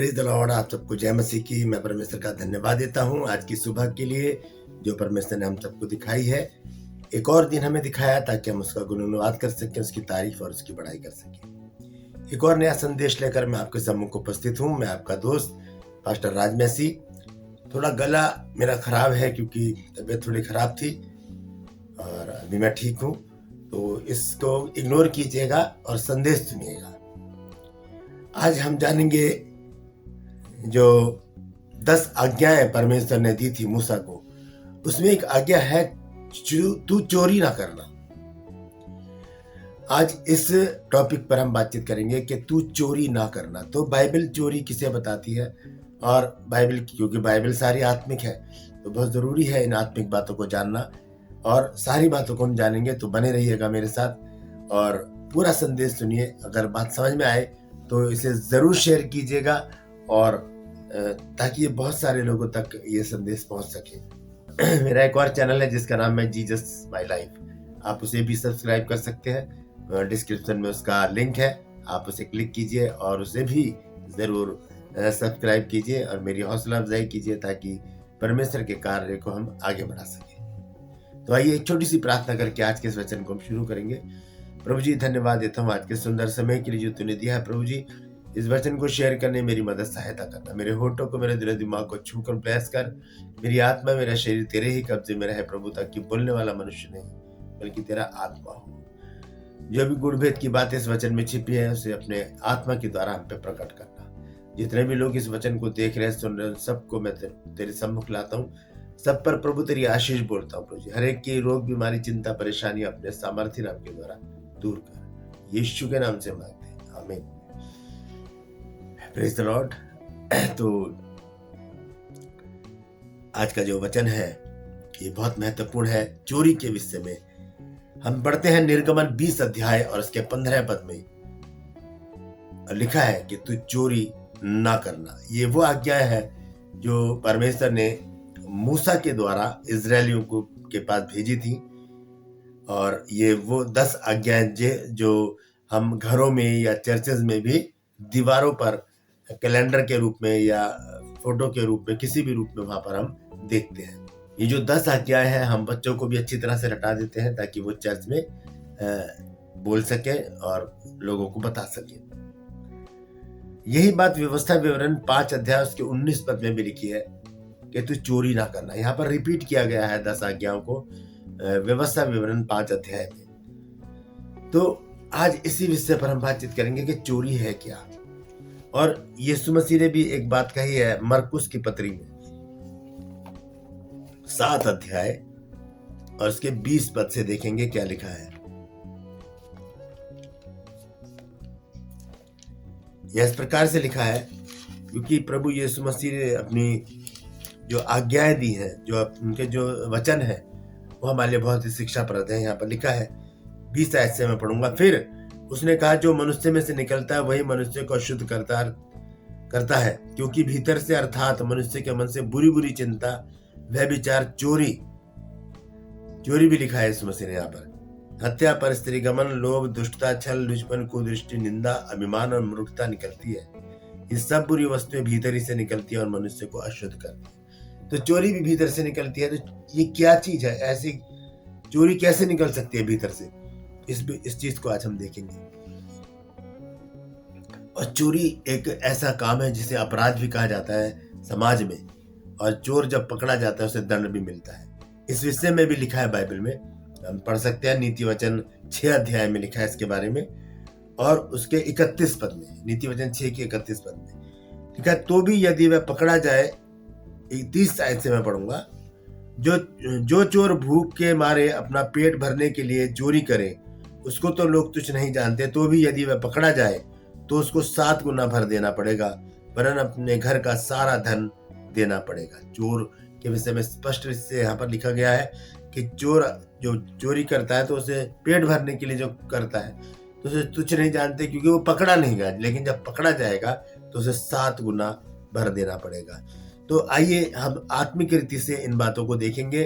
Praise the Lord. आप सबको जय मसीह की। मैं परमेश्वर का धन्यवाद देता हूँ आज की सुबह के लिए जो परमेश्वर ने हम सबको दिखाई है। एक और दिन हमें दिखाया ताकि हम उसका गुणगान कर सकें, उसकी तारीफ और उसकी बड़ाई कर सकें। एक और नया संदेश लेकर मैं आपके सम्मुख उपस्थित हूँ। मैं आपका दोस्त पास्टर राज मैसी। थोड़ा गला मेरा खराब है क्योंकि तबीयत थोड़ी खराब थी और अभी मैं ठीक हूँ, तो इसको इग्नोर कीजिएगा और संदेश सुनिएगा। आज हम जानेंगे जो 10 आज्ञाएं परमेश्वर ने दी थी मूसा को, उसमें एक आज्ञा है तू चोरी ना करना। आज इस टॉपिक पर हम बातचीत करेंगे कि तू चोरी ना करना। तो बाइबल चोरी किसे बताती है, और बाइबल, क्योंकि बाइबल सारी आत्मिक है तो बहुत जरूरी है इन आत्मिक बातों को जानना, और सारी बातों को हम जानेंगे। तो बने रहिएगा मेरे साथ और पूरा संदेश सुनिए। अगर बात समझ में आए तो इसे जरूर शेयर कीजिएगा, और ताकि ये बहुत सारे लोगों तक ये संदेश पहुंच सके। मेरा एक और चैनल है जिसका नाम है जीसस माय लाइफ, आप उसे भी सब्सक्राइब कर सकते हैं। डिस्क्रिप्शन में उसका लिंक है, आप उसे क्लिक कीजिए और उसे भी जरूर सब्सक्राइब कीजिए और मेरी हौसला अफजाई कीजिए ताकि परमेश्वर के कार्य को हम आगे बढ़ा सकें। तो आइए एक छोटी सी प्रार्थना करके आज के इस वचन को हम शुरू करेंगे। प्रभु जी, धन्यवाद देता हूँ आज के सुंदर समय के लिए जो तूने दिया है। प्रभु जी, इस वचन को शेयर करने मेरी मदद सहायता करना। मेरे होठों को, मेरे दिल दिमाग को छूकर ब्लेस कर। मेरी आत्मा, मेरा शरीर तेरे ही कब्जे में रहे प्रभु, ताकि बोलने वाला मनुष्य नहीं बल्कि तेरा आत्मा हो। जो भी गुण भेद की बात इस वचन में छिपी है उसे अपने आत्मा के द्वारा हम पे प्रकट करना। जितने भी लोग इस वचन को देख रहे, सुन रहे, सबको मैं तेरे सम्मुख लाता हूँ। सब पर प्रभु तेरी आशीष बोलता हूँ। प्रभु जी, हर एक की रोग, बीमारी, चिंता, परेशानी अपने सामर्थ्य नाम के द्वारा दूर कर। यीशु के नाम से मांगते हैं, आमीन। Praise the Lord. तो आज का जो वचन है ये बहुत महत्वपूर्ण है। चोरी के विषय में हम पढ़ते हैं निर्गमन 20 अध्याय और उसके 15 पद में लिखा है कि तू चोरी ना करना। ये वो आज्ञा है जो परमेश्वर ने मूसा के द्वारा इजरायलियों को के पास भेजी थी, और ये वो 10 आज्ञाएं जो हम घरों में या चर्चेज में भी दीवारों पर कैलेंडर के रूप में या फोटो के रूप में, किसी भी रूप में वहां पर हम देखते हैं। ये जो 10 आज्ञाएं हैं हम बच्चों को भी अच्छी तरह से रटा देते हैं ताकि वो चर्च में बोल सके और लोगों को बता सके। यही बात व्यवस्था विवरण 5 अध्याय उसके 19 पद में भी लिखी है कि तू चोरी ना करना। यहाँ पर रिपीट किया गया है 10 आज्ञाओं को व्यवस्था विवरण 5 अध्याय में। तो आज इसी विषय पर हम बातचीत करेंगे कि चोरी है क्या। और यीशु मसीह ने भी एक बात कही है मरकुस की पत्री में 7 अध्याय और उसके 20 पद से देखेंगे क्या लिखा है। यह इस प्रकार से लिखा है, क्योंकि प्रभु यीशु मसीह ने अपनी जो आज्ञाएं दी हैं, जो उनके जो वचन है वो हमारे लिए बहुत ही शिक्षाप्रद है। यहाँ पर लिखा है 20 आयत से मैं पढ़ूंगा। फिर उसने कहा, जो मनुष्य में से निकलता है वही मनुष्य को अशुद्ध करता है, क्योंकि भीतर से अर्थात मनुष्य के मन से बुरी बुरी चिंता, वह विचार, चोरी भी लिखा है इस मसीह ने यहाँ पर, हत्या, पर स्त्री गमन, लोभ, दुष्टता, छल, लुचपन, कुदृष्टि, निंदा, अभिमान और मूर्खता निकलती है। ये सब बुरी वस्तुएं भीतर ही से निकलती है और मनुष्य को अशुद्ध करती है। तो चोरी भी भीतर से निकलती है। तो ये क्या चीज है, ऐसी चोरी कैसे निकल सकती है भीतर से, इस चीज को आज हम देखेंगे। और चोरी एक ऐसा काम है जिसे अपराध भी कहा जाता है समाज में, और चोर जब पकड़ा जाता है उसे दंड भी मिलता है। इस विषय में भी लिखा है बाइबल में, हम पढ़ सकते हैं। नीति वचन 6 अध्याय में लिखा है इसके बारे में, और उसके 31 पद में, नीति वचन 6 के 31 पद में लिखा है, तो भी यदि वह पकड़ा जाए, 30 आयत से मैं पढ़ूंगा, जो चोर भूख के मारे अपना पेट भरने के लिए चोरी करे, उसको तो लोग तुच्छ नहीं जानते, तो भी यदि वह पकड़ा जाए तो उसको 7 गुना भर देना पड़ेगा, वरन अपने घर का सारा धन देना पड़ेगा। चोर के विषय में स्पष्ट से यहाँ पर लिखा गया है कि चोर जो चोरी करता है तो उसे पेट भरने के लिए जो करता है तो उसे तुच्छ नहीं जानते, क्योंकि वो पकड़ा नहीं गया, लेकिन जब पकड़ा जाएगा तो उसे 7 गुना भर देना पड़ेगा। तो आइए हम आत्मिक रीति से इन बातों को देखेंगे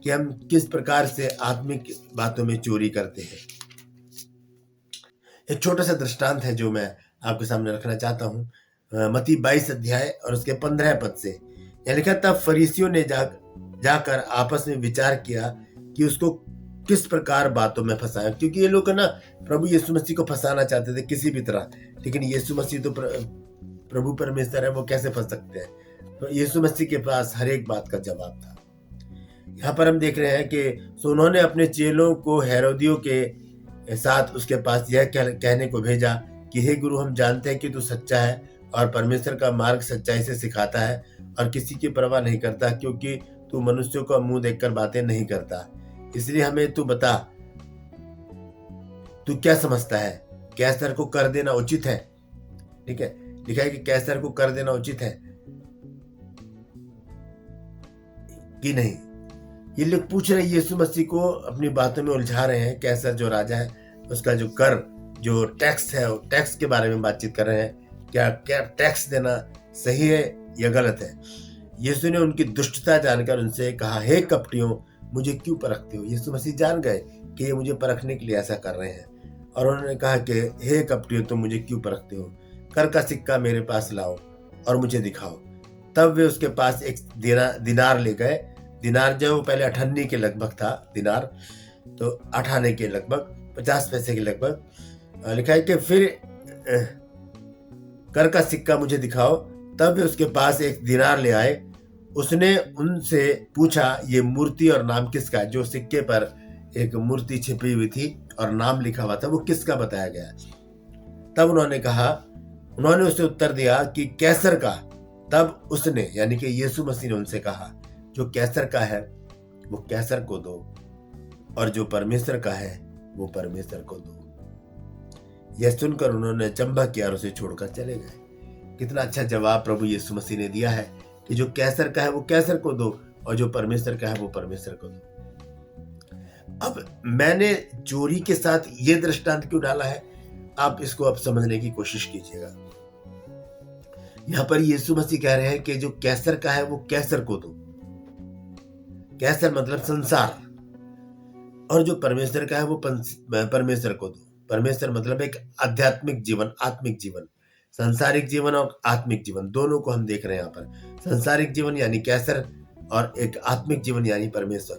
कि हम किस प्रकार से आत्मिक बातों में चोरी करते हैं। एक छोटा सा दृष्टांत है जो मैं आपके सामने रखना चाहता हूँ। मत्ती 22 अध्याय और उसके 15 पद से। यहाँ लिखा, तब फरीसियों ने जाकर आपस में विचार किया कि उसको किस प्रकार बातों में फंसाया, क्योंकि ये लोग ना प्रभु यीशु मसीह को फंसाना चाहते थे किसी भी तरह, लेकिन यीशु मसीह तो प्रभु परमेश्वर है, वो कैसे फंस सकते हैं। तो यीशु मसीह के पास हर एक बात का जवाब था। यहाँ पर हम देख रहे हैं कि उन्होंने अपने चेलों को हेरोदियों के साथ उसके पास यह कहने को भेजा कि हे गुरु, हम जानते हैं कि तू सच्चा है और परमेश्वर का मार्ग सच्चाई से सिखाता है और किसी की परवाह नहीं करता, क्योंकि तू मनुष्यों का मुंह देखकर बातें नहीं करता। इसलिए हमें तू बता, तू क्या समझता है, कैसर को कर देना उचित है? ठीक है, लिखा है कि कैसर को कर देना उचित है कि नहीं। ये लोग पूछ रहे हैं, यीशु मसीह को अपनी बातों में उलझा रहे हैं। कैसर जो राजा है उसका जो कर, जो टैक्स है, टैक्स के बारे में बातचीत कर रहे हैं। क्या टैक्स देना सही है या गलत है? यीशु ने उनकी दुष्टता जानकर उनसे कहा, हे कपटियों, मुझे क्यों परखते हो? यीशु मसीह जान गए कि ये मुझे परखने के लिए ऐसा कर रहे हैं, और उन्होंने कहा कि हे कपटियों, तुम मुझे क्यों परखते हो? कर का सिक्का मेरे पास लाओ और मुझे दिखाओ। तब वे उसके पास एक दिनार ले गए। दिनार जो वो पहले 98 के लगभग था, दिनार तो 98 के लगभग 50 पैसे के लगभग। लिखा है कि फिर कर का सिक्का मुझे दिखाओ। तब वे उसके पास एक दिनार ले आए। उसने उनसे पूछा, ये मूर्ति और नाम किसका है? जो सिक्के पर एक मूर्ति छिपी हुई थी और नाम लिखा हुआ था, वो किसका बताया गया? तब उन्होंने उसे उत्तर दिया कि कैसर का। तब उसने, यानी कि यीशु मसीह ने उनसे कहा, जो कैसर का है वो कैसर को दो, और जो परमेश्वर का है वो परमेश्वर को दो। यह सुनकर उन्होंने चंबा किया और उसे छोड़कर चले गए। कितना अच्छा जवाब प्रभु यीशु मसीह ने दिया है कि जो कैसर का है वो कैसर को दो, और जो परमेश्वर का है वो परमेश्वर को दो। अब मैंने चोरी के साथ ये दृष्टांत क्यों डाला है, आप इसको अब समझने की कोशिश कीजिएगा। यहाँ पर यीशु मसीह कह रहे हैं कि जो कैसर का है वो कैसर को दो। कैसर मतलब संसार, और जो परमेश्वर का है वो परमेश्वर को दो। परमेश्वर मतलब एक आध्यात्मिक जीवन, आत्मिक जीवन। संसारिक जीवन और आत्मिक जीवन दोनों को हम देख रहे हैं यहाँ पर। संसारिक जीवन यानी कैसर, और एक आत्मिक जीवन यानी परमेश्वर।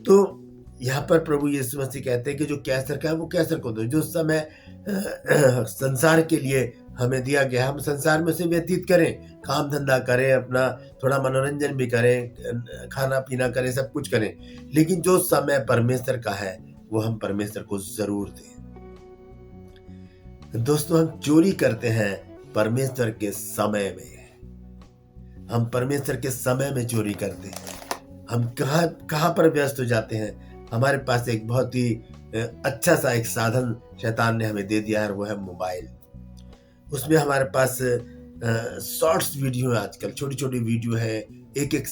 तो यहाँ पर प्रभु यीशु मसीह कहते हैं कि जो कैसर का है वो कैसर को दो। जो समय संसार के लिए हमें दिया गया, हम संसार में से व्यतीत करें, काम धंधा करें, अपना थोड़ा मनोरंजन भी करें, खाना पीना करें, सब कुछ करें, लेकिन जो समय परमेश्वर का है वो हम परमेश्वर को जरूर दें। दोस्तों, हम चोरी करते हैं परमेश्वर के समय में। हम परमेश्वर के समय में चोरी करते हैं। हम कहां पर व्यस्त हो जाते हैं। हमारे पास एक बहुत ही अच्छा सा एक साधन शैतान ने हमें दे दिया है, वो है मोबाइल। उसमें हमारे पास शॉर्ट्स वीडियो है, आजकल छोटी छोटी वीडियो है, एक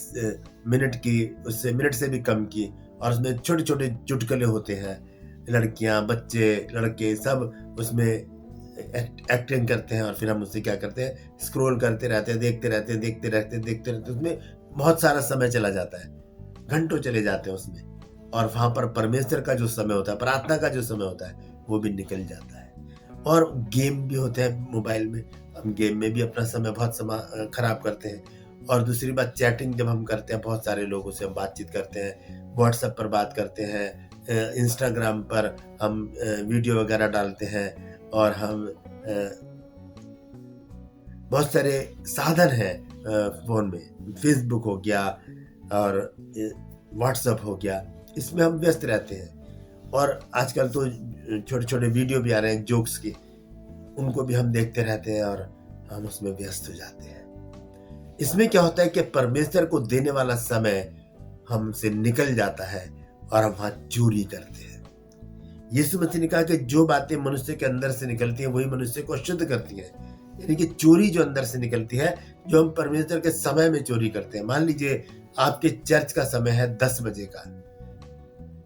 मिनट की, उससे मिनट से भी कम की, और उसमें छोटे छोटे चुटकुले होते हैं। लड़कियां, बच्चे, लड़के सब उसमें एक्टिंग करते हैं, और फिर हम उससे क्या करते हैं, स्क्रॉल करते रहते हैं, देखते रहते। उसमें बहुत सारा समय चला जाता है, घंटों चले जाते हैं उसमें, और वहां पर परमेश्वर का जो समय होता है, प्रार्थना का जो समय होता है, वो भी निकल जाता है। और गेम भी होते हैं मोबाइल में, हम गेम में भी अपना समय बहुत समय खराब करते हैं। और दूसरी बात, चैटिंग जब हम करते हैं, बहुत सारे लोगों से हम बातचीत करते हैं, व्हाट्सएप पर बात करते हैं, इंस्टाग्राम पर हम वीडियो वगैरह डालते हैं, और हम बहुत सारे साधन हैं फोन में, फेसबुक हो गया और व्हाट्सएप हो गया, इसमें हम व्यस्त रहते हैं। और आजकल तो छोटे छोटे वीडियो भी आ रहे हैं जोक्स की, उनको भी हम देखते रहते हैं और हम उसमें व्यस्त हो जाते हैं। इसमें क्या होता है कि परमेश्वर को देने वाला समय हमसे निकल जाता है और हम वहां चोरी करते हैं। यीशु मसीह ने कहा कि जो बातें मनुष्य के अंदर से निकलती हैं वही मनुष्य को शुद्ध करती हैं। यानी कि चोरी जो अंदर से निकलती है, जो हम परमेश्वर के समय में चोरी करते हैं। मान लीजिए आपके चर्च का समय है 10 बजे का,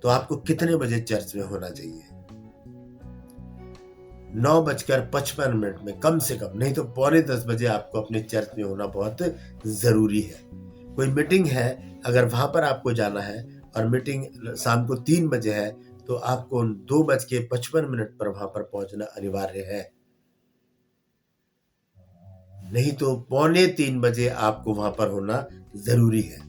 तो आपको कितने बजे चर्च में होना चाहिए? 9:55 में कम से कम, नहीं तो 9:45 बजे आपको अपने चर्च में होना बहुत जरूरी है। कोई मीटिंग है, अगर वहां पर आपको जाना है और मीटिंग शाम को 3 बजे है, तो आपको 2:55 पर वहां पर पहुंचना अनिवार्य है। नहीं तो 2:45 आपको वहां पर होना जरूरी है।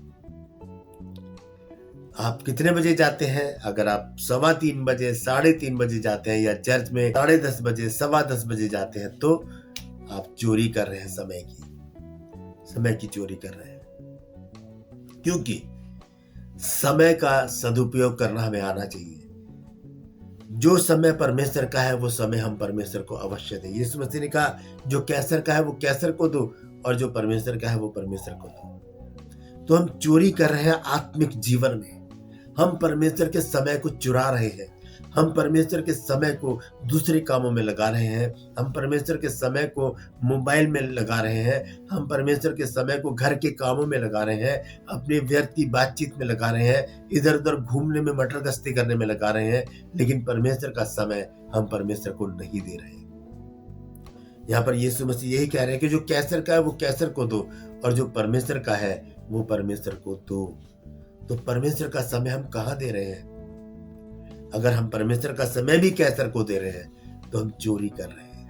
आप कितने बजे जाते हैं? अगर आप 3:15 3:30 बजे जाते हैं या चर्च में 10:30 बजे 10:15 बजे जाते हैं तो आप चोरी कर रहे हैं, समय की चोरी कर रहे हैं। क्योंकि समय का सदुपयोग करना हमें आना चाहिए। जो समय परमेश्वर का है वो समय हम परमेश्वर को अवश्य दें। यीशु मसीह ने कहा जो कैसर का है वो कैसर को दो और जो परमेश्वर का है वो परमेश्वर को दो। तो हम चोरी कर रहे हैं आत्मिक जीवन में। हम परमेश्वर के समय को चुरा रहे हैं। हम परमेश्वर के समय को दूसरे कामों में लगा रहे हैं। हम परमेश्वर के समय को मोबाइल में लगा रहे हैं। हम परमेश्वर के समय को घर के कामों में लगा रहे हैं, अपने व्यर्थ की बातचीत में लगा रहे हैं, इधर उधर घूमने में, मटर गश्ती करने में लगा रहे हैं। लेकिन परमेश्वर का समय हम परमेश्वर को नहीं दे रहे हैं। यहाँ पर यीशु मसीह यही कह रहे हैं कि जो कैसर का है वो कैसर को दो और जो परमेश्वर का है वो परमेश्वर को दो। तो परमेश्वर का समय हम कहाँ दे रहे हैं? अगर हम परमेश्वर का समय भी कैसर को दे रहे हैं तो हम चोरी कर रहे हैं।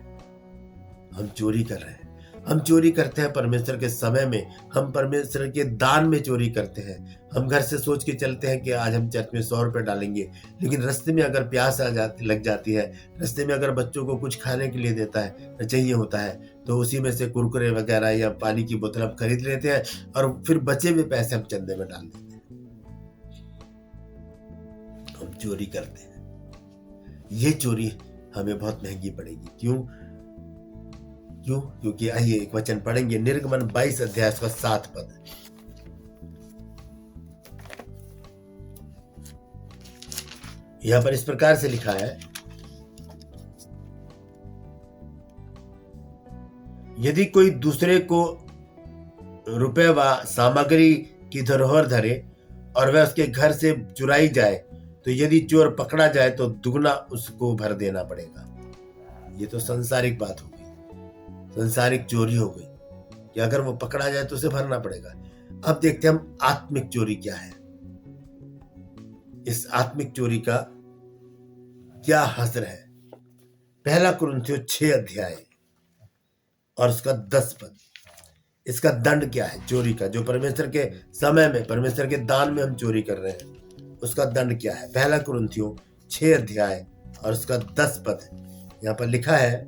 हम चोरी कर रहे हैं। हम चोरी करते हैं परमेश्वर के समय में। हम परमेश्वर के दान में चोरी करते हैं। हम घर से सोच के चलते हैं कि आज हम चर्च में 100 रुपए डालेंगे, लेकिन रास्ते में अगर प्यास लग जाती है, रास्ते में अगर बच्चों को कुछ खाने के लिए देता है, चाहिए होता है, तो उसी में से कुरकुरे वगैरह या पानी की बोतल हम खरीद लेते हैं और फिर बचे हुए पैसे हम चंदे में डाल देते हैं। हम चोरी करते हैं। ये चोरी हमें बहुत महंगी पड़ेगी। क्यों? क्योंकि आइए एक वचन पढ़ेंगे, निर्गमन 22 अध्याय का 7 पद। यहां पर इस प्रकार से लिखा है, यदि कोई दूसरे को रुपए व सामग्री की धरोहर धरे और वह उसके घर से चुराई जाए, तो यदि चोर पकड़ा जाए तो दुगना उसको भर देना पड़ेगा। ये तो सांसारिक बात हो गई, सांसारिक चोरी हो गई कि अगर वो पकड़ा जाए तो उसे भरना पड़ेगा। अब देखते हैं हम आत्मिक चोरी क्या है। इस आत्मिक चोरी का क्या हस्र है? 1 कुरिन्थियों 6 अध्याय और उसका 10 पद। इसका दंड क्या है चोरी का? जो परमेश्वर के समय में, परमेश्वर के दान में हम चोरी कर रहे हैं, उसका दंड क्या है? 1 कुरिन्थियों 6 अध्याय और उसका 10 पद। यहां पर लिखा है,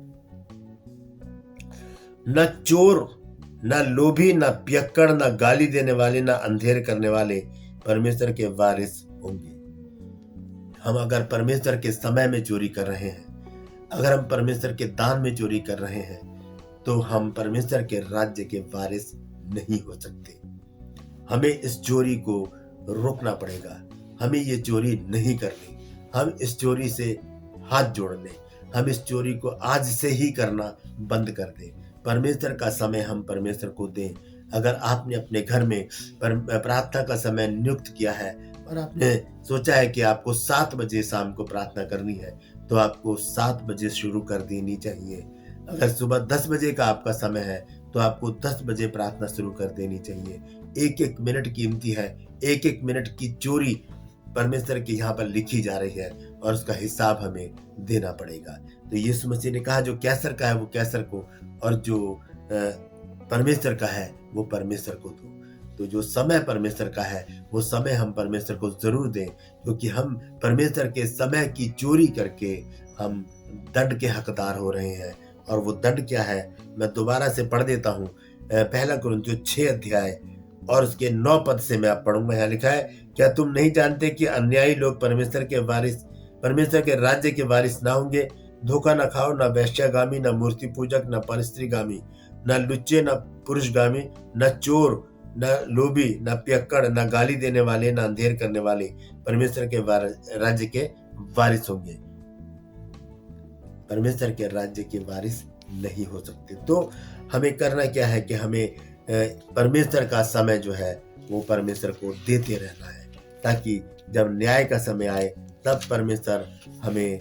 न चोर, न लोभी, न पियक्कड़, न गाली देने वाले, न अंधेर करने वाले परमेश्वर के वारिस होंगे। हम अगर परमेश्वर के समय में चोरी कर रहे हैं, अगर हम परमेश्वर के दान में चोरी कर रहे हैं, तो हम परमेश्वर के राज्य के वारिस नहीं हो सकते। हमें इस चोरी को रोकना पड़ेगा। हमें ये चोरी नहीं करनी। हम इस चोरी से हाथ जोड़ लें। हम इस चोरी को आज से ही करना बंद कर दें। परमेश्वर का समय हम परमेश्वर को दें। अगर आपने अपने घर में प्रार्थना का समय नियुक्त किया है और आपने सोचा है कि आपको 7 बजे शाम को प्रार्थना करनी है, तो आपको 7 बजे शुरू कर देनी चाहिए। अगर सुबह 10 बजे का आपका समय है तो आपको 10 बजे प्रार्थना शुरू कर देनी चाहिए। एक एक मिनट कीमती है। एक एक मिनट की चोरी परमेश्वर की यहाँ पर लिखी जा रही है और उसका हिसाब हमें देना पड़ेगा। तो यीशु मसीह ने कहा जो कैसर का है वो कैसर को और जो परमेश्वर का है वो परमेश्वर को दो। तो जो समय परमेश्वर का है वो समय हम परमेश्वर को जरूर दें, क्योंकि हम परमेश्वर के समय की चोरी करके हम दंड के हकदार हो रहे हैं। और वो दंड क्या है मैं दोबारा से पढ़ देता हूँ। 1 कुरिन्थियों 6 अध्याय और उसके 9 पद से मैं आप पढ़ूंगा। यहाँ लिखा है, क्या तुम नहीं जानते कि अन्यायी लोग परमेश्वर के राज्य के वारिस ना होंगे? धोखा न खाओ, न वैश्यागामी, न मूर्ति पूजक, न परस्त्रीगामी, न लुच्चे, न पुरुषगामी, न चोर, न लोभी, न पियक्कड़, न गाली देने वाले, न अंधेर करने वाले परमेश्वर के राज्य के वारिस होंगे। परमेश्वर के राज्य के वारिस नहीं हो सकते। तो हमें करना क्या है कि हमें परमेश्वर का समय जो है वो परमेश्वर को देते रहना है, ताकि जब न्याय का समय आए तब परमेश्वर हमें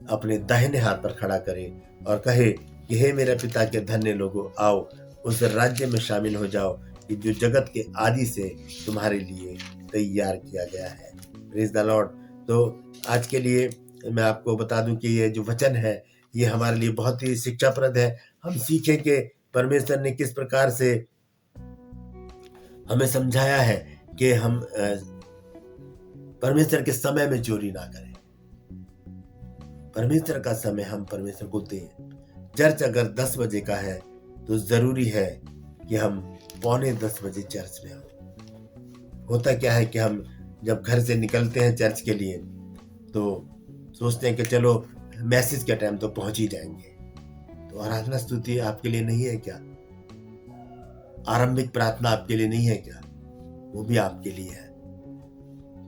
अपने दाहिने हाथ पर खड़ा करे और कहे कि हे मेरे पिता के धन्य लोगों, आओ उस राज्य में शामिल हो जाओ कि जो जगत के आदि से तुम्हारे लिए तैयार किया गया है। Praise the Lord. तो आज के लिए मैं आपको बता दूं कि ये जो वचन है ये हमारे लिए बहुत ही शिक्षाप्रद है। हम सीखें कि परमेश्वर ने किस प्रकार से हमें समझाया है कि हम परमेश्वर के समय में चोरी ना करें। परमेश्वर का समय हम परमेश्वर को दें। चर्च अगर 10 बजे का है तो जरूरी है कि हम 9:45 बजे चर्च में हों। होता क्या है कि हम जब घर से निकलते हैं चर्च के लिए तो सोचते हैं कि चलो मैसेज के टाइम तो पहुंच ही जाएंगे। तो आराधना स्तुति आपके लिए नहीं है क्या? आरंभिक प्रार्थना आपके लिए नहीं है क्या? वो भी आपके लिए है।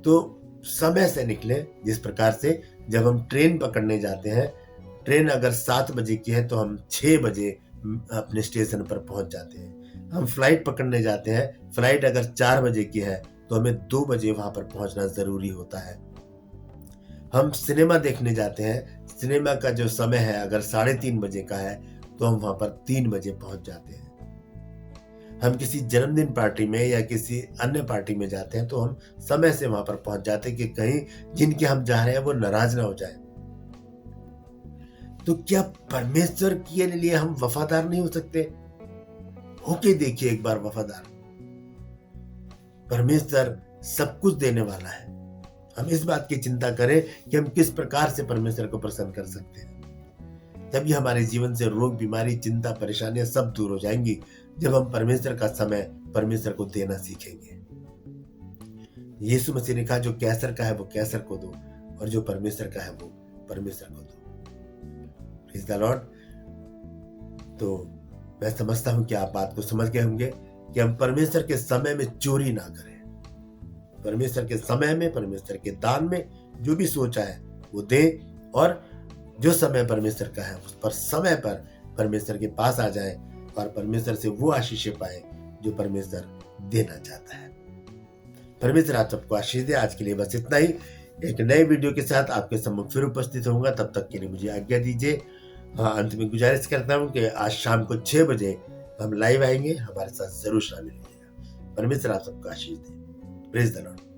तो समय से निकले, जिस प्रकार से जब हम ट्रेन पकड़ने जाते हैं, ट्रेन अगर 7 बजे की है तो हम 6 बजे अपने स्टेशन पर पहुंच जाते हैं। हम फ्लाइट पकड़ने जाते हैं, फ्लाइट अगर 4 बजे की है तो हमें 2 बजे वहां पर पहुंचना जरूरी होता है। हम सिनेमा देखने जाते हैं, सिनेमा का जो समय है अगर 3:30 बजे का है तो हम वहां पर 3 बजे पहुंच जाते हैं। हम किसी जन्मदिन पार्टी में या किसी अन्य पार्टी में जाते हैं तो हम समय से वहां पर पहुंच जाते हैं कि कहीं जिनके हम जा रहे हैं वो नाराज ना हो जाए। तो क्या परमेश्वर के लिए हम वफादार नहीं हो सकते? होके देखिए एक बार वफादार। परमेश्वर सब कुछ देने वाला है। हम इस बात की चिंता करें कि हम किस प्रकार से परमेश्वर को प्रसन्न कर सकते हैं। तभी हमारे जीवन से रोग, बीमारी, चिंता, परेशानियां सब दूर हो जाएंगी जब हम परमेश्वर का समय परमेश्वर को देना सीखेंगे। यीशु मसीह ने कहा जो कैसर का है वो कैसर को दो और जो परमेश्वर का है वो परमेश्वर को दो। Praise the Lord. तो मैं समझता हूं कि आप बात को समझ गए होंगे कि हम परमेश्वर के समय में चोरी ना करें। परमेश्वर के समय में, परमेश्वर के दान में जो भी सोचा है वो दें और जो समय परमेश्वर का है उस पर समय पर परमेश्वर के पास आ जाए और परमेश्वर से वो आशीषें पाए जो परमेश्वर देना चाहता है। परमेश्वर आप सबको आशीष दे। आज के लिए बस इतना ही। एक नए वीडियो के साथ आपके सम्मुख फिर उपस्थित होऊंगा। तब तक के लिए मुझे आज्ञा दीजिए। अंत में गुजारिश करता हूँ कि आज शाम को 6 बजे हम लाइव आएंगे, हमारे साथ जरूर शामिल होइएगा। परमेश्वर आप सबको आशीष दे। Praise the Lord.